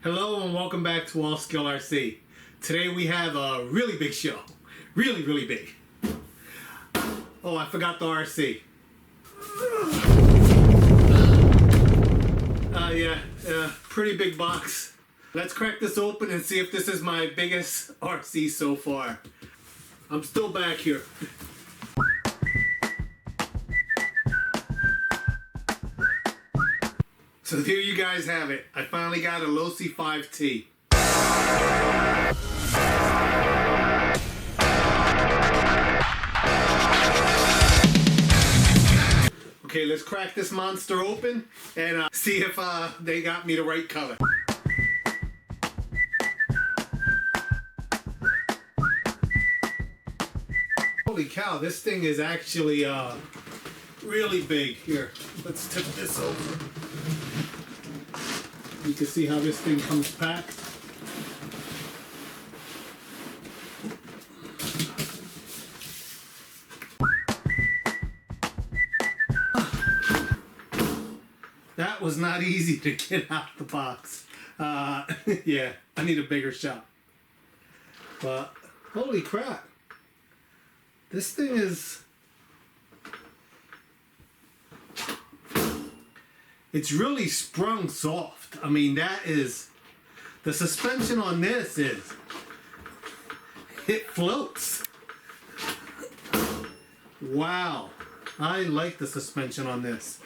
Hello and welcome back to All Skill RC. Today we have a really big show. Really big. Oh, I forgot the RC. Pretty big box. Let's crack this open and see if this is my biggest RC so far. I'm still back here. So there you guys have it. I finally got a LOSI 5IVE-T. Okay, let's crack this monster open and see if they got me the right color. Holy cow, this thing is actually really big. Here, let's tip this over. You can see how this thing comes packed. That was not easy to get out the box. Yeah, I need a bigger shot. But holy crap. This thing is... It's really sprung soft. I mean, that is... The suspension on this is... It floats. Wow. I like the suspension on this.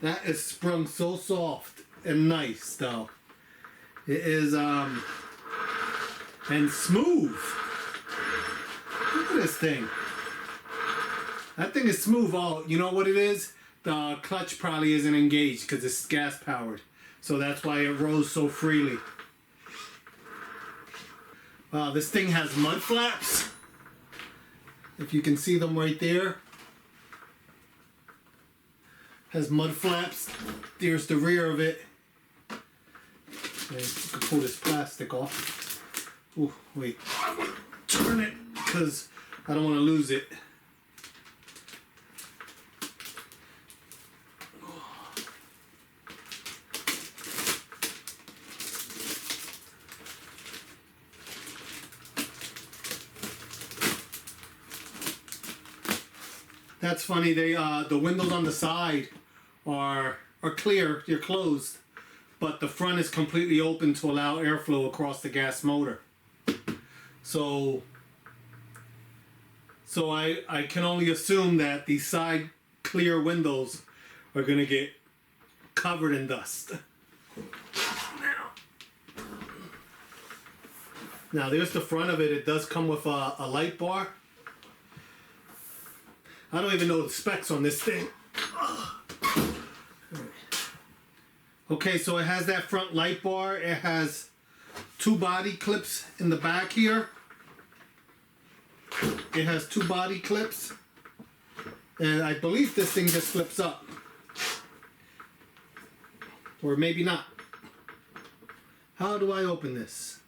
That is sprung so soft and nice, though. It is, and smooth. Look at this thing. That thing is smooth. Oh, you know what it is? The clutch probably isn't engaged because it's gas powered. So that's why it rose so freely. Wow, this thing has mud flaps. If you can see them right there. Has mud flaps. There's the rear of it. Okay, you can pull this plastic off. Oh, wait. I want to turn it because I don't want to lose it. That's funny. They the windows on the side are clear. They're closed, but the front is completely open to allow airflow across the gas motor. So I can only assume that these side clear windows are gonna get covered in dust. Now there's the front of it. It does come with a light bar. I don't even know the specs on this thing. Okay, so it has that front light bar. It has 2 body clips in the back here. It has 2 body clips. And I believe this thing just flips up. Or maybe not. How do I open this?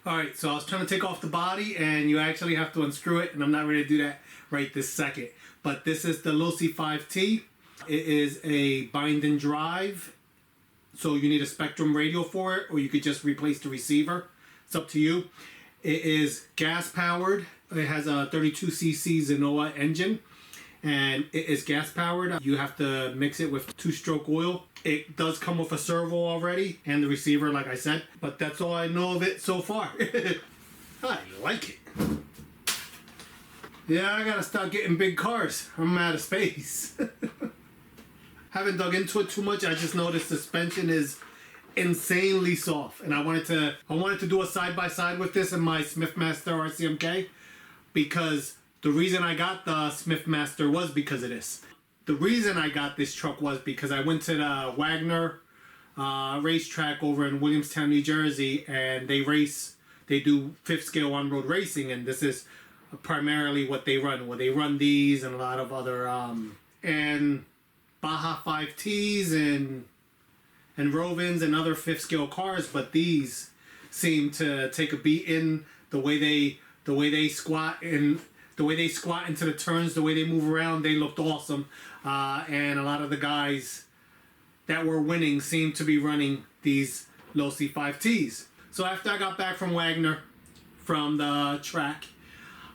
Alright, so I was trying to take off the body and you actually have to unscrew it, and I'm not ready to do that right this second. But this is the LOSI 5IVE-T. It is a bind and drive, so you need a Spectrum radio for it, or you could just replace the receiver. It's up to you. It is gas powered. It has a 32cc Zenoah engine, and it is gas powered. You have to mix it with 2-stroke oil. It does come with a servo already and the receiver, like I said, but that's all I know of it so far. I like it. Yeah, I gotta start getting big cars. I'm out of space. Haven't dug into it too much. I just know the suspension is insanely soft, and I wanted to do a side-by-side with this in my Smithmaster RCMK, because the reason I got the Smithmaster was because of this. The reason I got this truck was because I went to the Wagner racetrack over in Williamstown, New Jersey, and they do 5th scale on-road racing, and this is primarily what they run. Well, they run these and a lot of other and Baja 5Ts and Rovins and other 5th scale cars, but these seem to take a beating. The way they The way they squat and the way they squat into the turns, the way they move around, they looked awesome. And a lot of the guys that were winning seemed to be running these LOSI 5Ts. So after I got back from Wagner, from the track,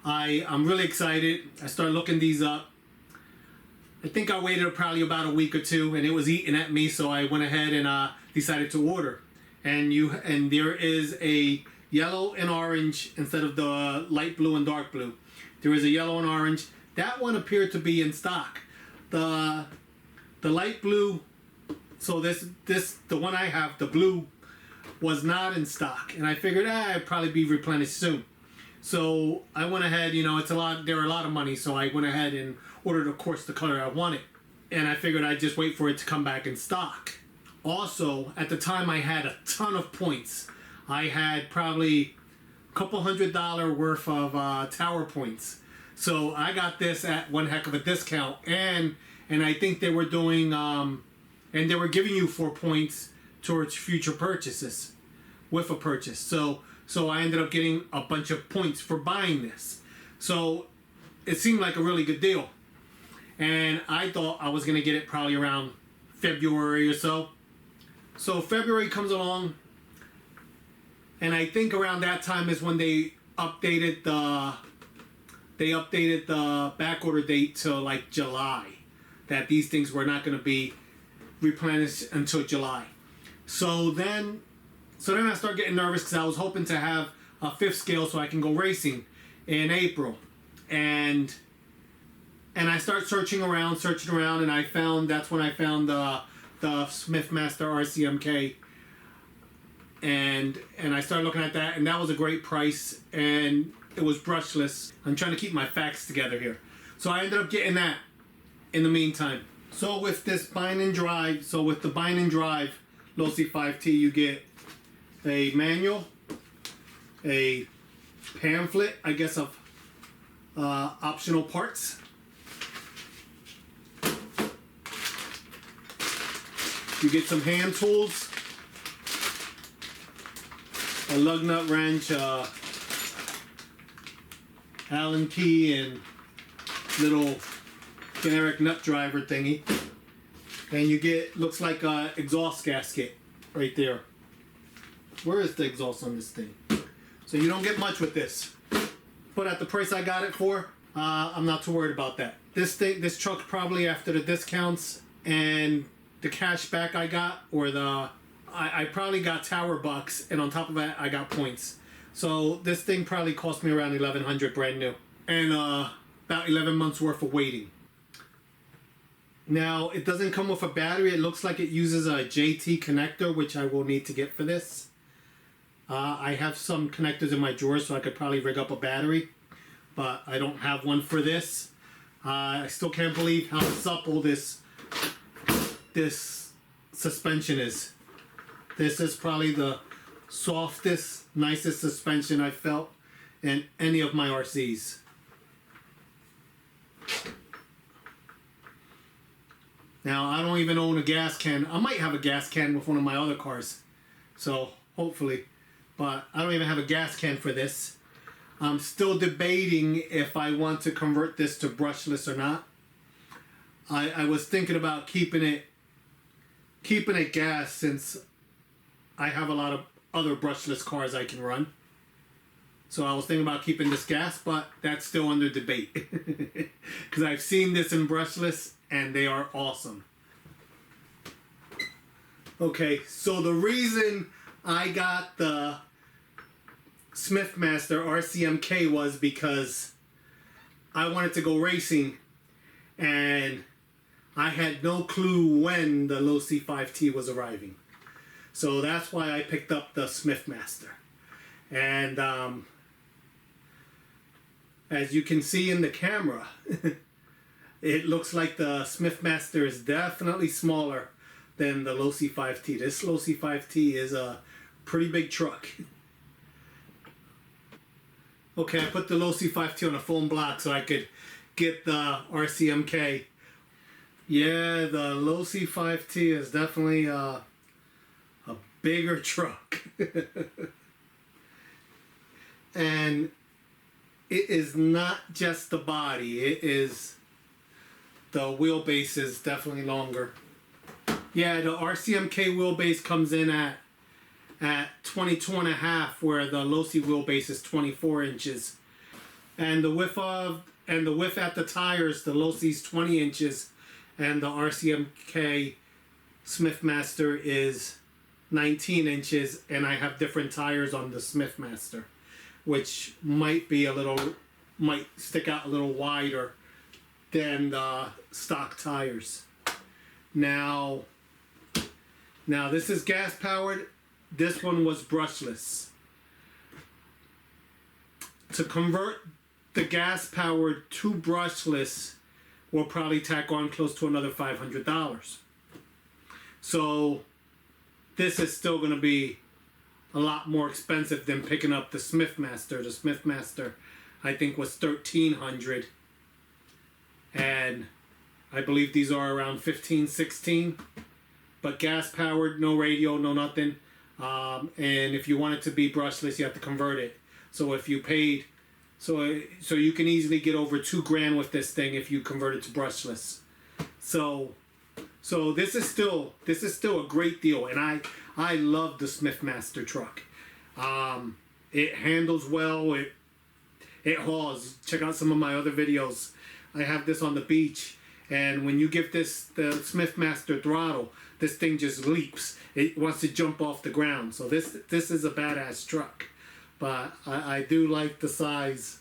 I'm really excited. I started looking these up. I think I waited probably about a week or two, and it was eating at me, so I went ahead and decided to order. And there is a yellow and orange instead of the light blue and dark blue. There is a yellow and orange. That one appeared to be in stock. The light blue, so the one I have, the blue, was not in stock, and I figured it'd probably be replenished soon. So I went ahead, you know, they're a lot of money, so I went ahead and ordered, of course, the color I wanted. And I figured I'd just wait for it to come back in stock. Also, at the time, I had a ton of points. I had probably a couple $100 worth of tower points. So I got this at one heck of a discount. And I think they were doing, and they were giving you 4 points towards future purchases with a purchase. So I ended up getting a bunch of points for buying this. So it seemed like a really good deal. And I thought I was going to get it probably around February or so. So February comes along, and I think around that time is when they updated the back order date to like July, that these things were not going to be replenished until July. So then I start getting nervous because I was hoping to have a 5th scale so I can go racing in April. And I start searching around, and that's when I found the Smithmaster RCMK. And I started looking at that, and that was a great price, and it was brushless. I'm trying to keep my facts together here. So I ended up getting that in the meantime. So with this bind and drive, with the bind and drive LOSI 5T, you get a manual, a pamphlet, I guess, of optional parts. You get some hand tools, a lug nut wrench, Allen key, and little generic nut driver thingy. And you get, looks like a exhaust gasket right there. Where is the exhaust on this thing? So you don't get much with this. But at the price I got it for, I'm not too worried about that. This truck probably, after the discounts and the cash back I got, or I probably got tower bucks, and on top of that I got points. So this thing probably cost me around $1,100 brand new, and about 11 months worth of waiting. Now it doesn't come with a battery. It looks like it uses a JT connector, which I will need to get for this. I have some connectors in my drawer, so I could probably rig up a battery, but I don't have one for this. I still can't believe how supple this suspension is. This is probably the softest, nicest suspension I've felt in any of my RCs. Now, I don't even own a gas can. I might have a gas can with one of my other cars, so hopefully, but I don't even have a gas can for this. I'm still debating if I want to convert this to brushless or not. I was thinking about keeping it gas, since I have a lot of other brushless cars I can run. So I was thinking about keeping this gas, but that's still under debate. Because I've seen this in brushless, and they are awesome. Okay, so the reason I got the Smithmaster RCMK was because I wanted to go racing, and I had no clue when the LOSI 5T was arriving. So that's why I picked up the Smithmaster. And as you can see in the camera, it looks like the Smithmaster is definitely smaller than the LOSI 5T. This LOSI 5T is a pretty big truck. Okay, I put the LOSI 5T on a foam block so I could get the RCMK. Yeah, the LOSI 5T is definitely a bigger truck. And it is not just the body. It is the wheelbase is definitely longer. Yeah, the RCMK wheelbase comes in at 22.5, where the LOSI wheelbase is 24 inches, and the width at the tires, the LOSI's 20 inches, and the RCMK Smithmaster is 19 inches, and I have different tires on the Smithmaster, which might stick out a little wider than the stock tires. Now this is gas powered. This one was brushless. To convert the gas powered to brushless, we'll probably tack on close to another $500. So this is still going to be a lot more expensive than picking up the Smithmaster. The Smithmaster, I think, was $1,300, and I believe these are around $15, $16. But gas powered, no radio, no nothing. And if you want it to be brushless, you have to convert it. So if you paid, so you can easily get over $2,000 with this thing if you convert it to brushless. So this is still a great deal, and I love the Smithmaster truck. It handles well. It hauls. Check out some of my other videos. I have this on the beach, and when you give this the Smithmaster throttle, this thing just leaps. It wants to jump off the ground. So this is a badass truck. But I do like the size.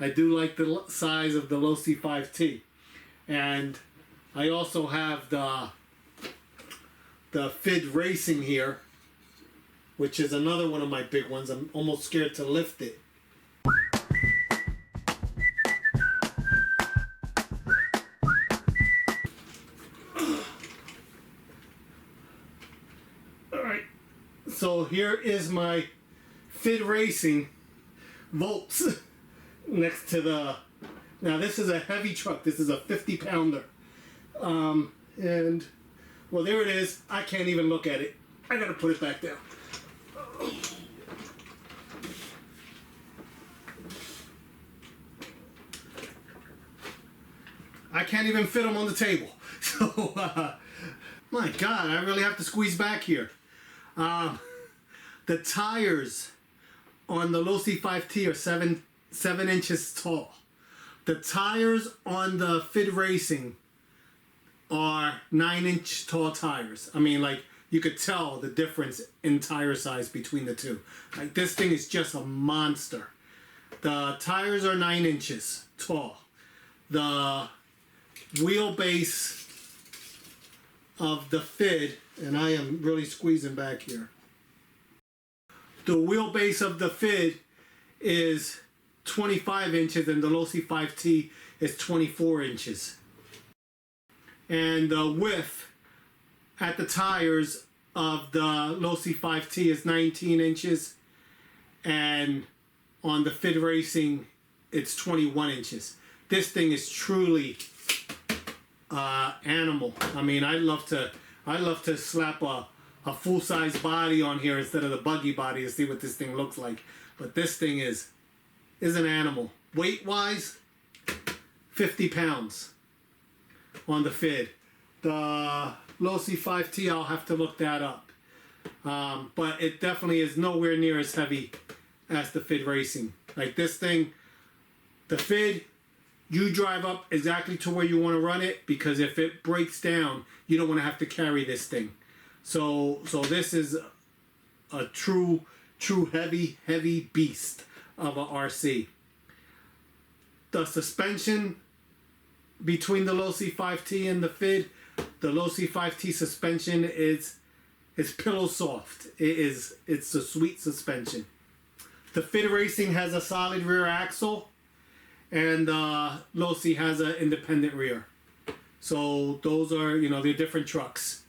I do like the size of the LOSI 5T. And I also have the FID Racing here, which is another one of my big ones. I'm almost scared to lift it. So here is my FID Racing Voltz next to the... Now this is a heavy truck. This is a 50-pounder. And, well, there it is. I can't even look at it. I gotta put it back down. I can't even fit them on the table. So, my God, I really have to squeeze back here. The tires on the LOSI 5T are 7 inches tall. The tires on the FID Racing are 9-inch tall tires. I mean, like, you could tell the difference in tire size between the two. Like, this thing is just a monster. The tires are 9 inches tall. The wheelbase of the FID, and I am really squeezing back here. The wheelbase of the FID is 25 inches and the LOSI 5T is 24 inches. And the width at the tires of the LOSI 5T is 19 inches, and on the FID Racing it's 21 inches. This thing is truly animal. I mean, I love to slap a full-size body on here instead of the buggy body to see what this thing looks like. But this thing is an animal. Weight-wise, 50 pounds on the FID. The LOSI 5T, I'll have to look that up. But it definitely is nowhere near as heavy as the FID Racing. Like this thing, the FID, you drive up exactly to where you want to run it, because if it breaks down, you don't want to have to carry this thing. So this is a true heavy beast of a RC. The suspension between the LOSI 5T and the FID, the LOSI 5T suspension is pillow soft. It's a sweet suspension. The FID Racing has a solid rear axle, and LOSI has an independent rear. So those are, they're different trucks.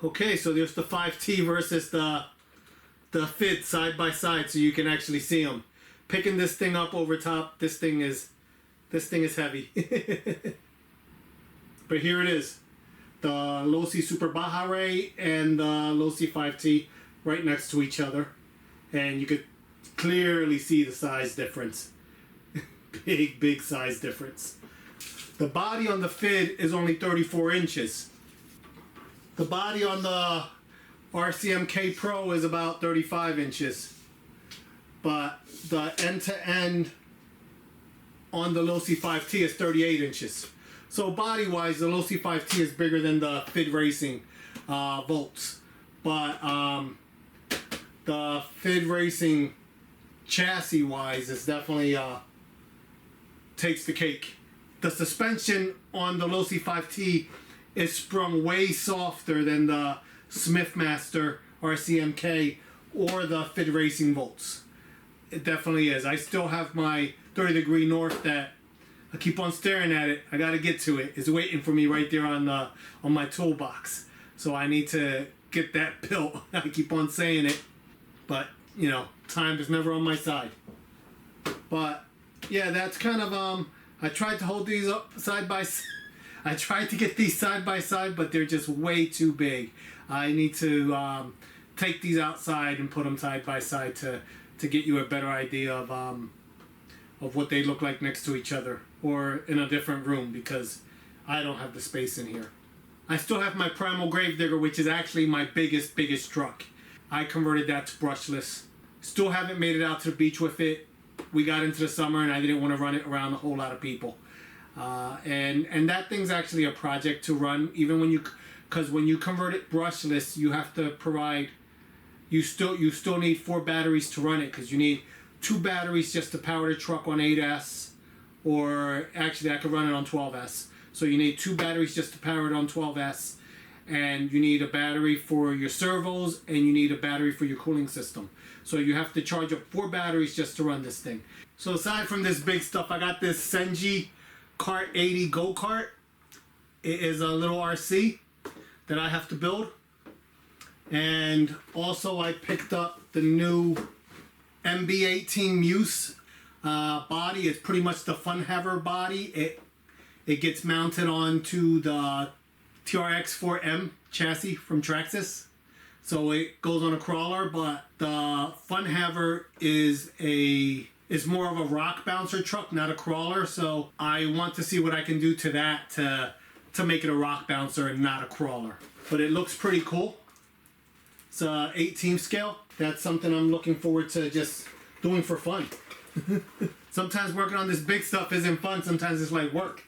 Okay, so there's the 5T versus the FID side by side, so you can actually see them. Picking this thing up over top, this thing is heavy. But here it is, the LOSI Super Baja Ray and the LOSI 5T right next to each other, and you could clearly see the size difference. big size difference. The body on the FID is only 34 inches. The body on the RCMK Pro is about 35 inches. But the end-to-end on the LOSI 5T is 38 inches. So body-wise, the LOSI 5T is bigger than the FID Racing Voltz. But the FID Racing chassis-wise is definitely takes the cake. The suspension on the LOSI 5T is sprung way softer than the Smithmaster RCMK or the FID Racing Voltz. It definitely is. I still have my 30° north that I keep on staring at it. I gotta get to it. It's waiting for me right there on my toolbox. So I need to get that built. I keep on saying it, but you know, time is never on my side. But yeah, that's kind of I tried to hold these up side by side. I tried to get these side by side, but they're just way too big. I need to take these outside and put them side by side to get you a better idea of what they look like next to each other or in a different room, because I don't have the space in here. I still have my Primal Gravedigger, which is actually my biggest truck. I converted that to brushless. Still haven't made it out to the beach with it. We got into the summer and I didn't want to run it around a whole lot of people. And that thing's actually a project to run, even when because when you convert it brushless, you have to provide, you still need 4 batteries to run it, because you need 2 batteries just to power the truck on 8S, or actually I could run it on 12S. So you need 2 batteries just to power it on 12S, and you need a battery for your servos, and you need a battery for your cooling system. So you have to charge up 4 batteries just to run this thing. So aside from this big stuff, I got this Senji Kart 80 go-kart. It is a little RC that I have to build. And also I picked up the new MB18 Muse body. It's pretty much the Funhaver body. It gets mounted onto the TRX4M chassis from Traxxas. So it goes on a crawler, but the Funhaver is more of a rock bouncer truck, not a crawler. So I want to see what I can do to that to make it a rock bouncer and not a crawler. But it looks pretty cool. It's 18 scale. That's something I'm looking forward to just doing for fun. Sometimes working on this big stuff isn't fun. Sometimes it's like work.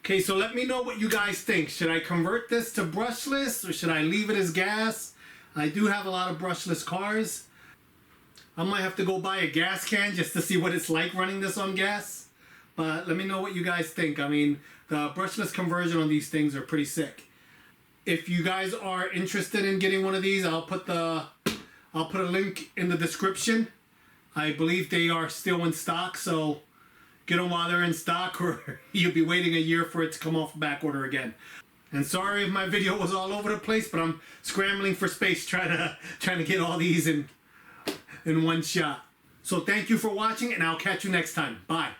Okay, so let me know what you guys think. Should I convert this to brushless or should I leave it as gas? I do have a lot of brushless cars. I might have to go buy a gas can just to see what it's like running this on gas. But let me know what you guys think. I mean, the brushless conversion on these things are pretty sick. If you guys are interested in getting one of these, I'll put a link in the description. I believe they are still in stock, so get them while they're in stock, or you'll be waiting a year for it to come off back order again. And sorry if my video was all over the place, but I'm scrambling for space trying to get all these in one shot. So thank you for watching, and I'll catch you next time. Bye.